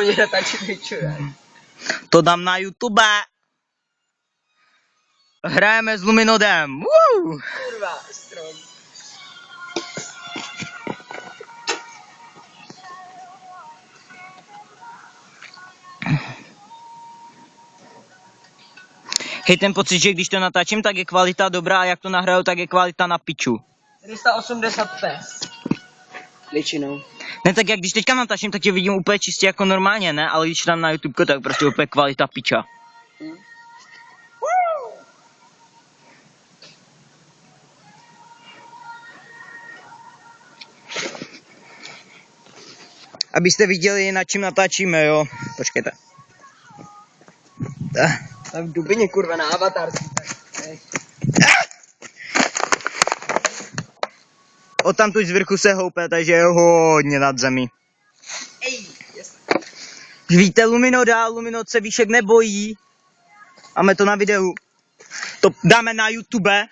Mě natáčí vyčuje. To dám na YouTube. Hrajeme s Luminodem. Woo! Kurva, strom. Hej, ten pocit, že když to natáčím, tak je kvalita dobrá a jak to nahraju, tak je kvalita na piču. 380p. Většinou. Ne, tak jak když teďka natáčím, tak tě vidím úplně čistě jako normálně, ne? Ale když dám na YouTube, tak prostě úplně kvalita piča. Abyste viděli, na čím natáčíme, jo. Počkejte. Tam v Dubině, kurva, na avatarský. O tamtud z vrchu se houpe, takže je hodně nad zemí. Ej, jasně. Víte Luminoda, Luminod se výšek nebojí. Máme to na videu. To dáme na YouTube.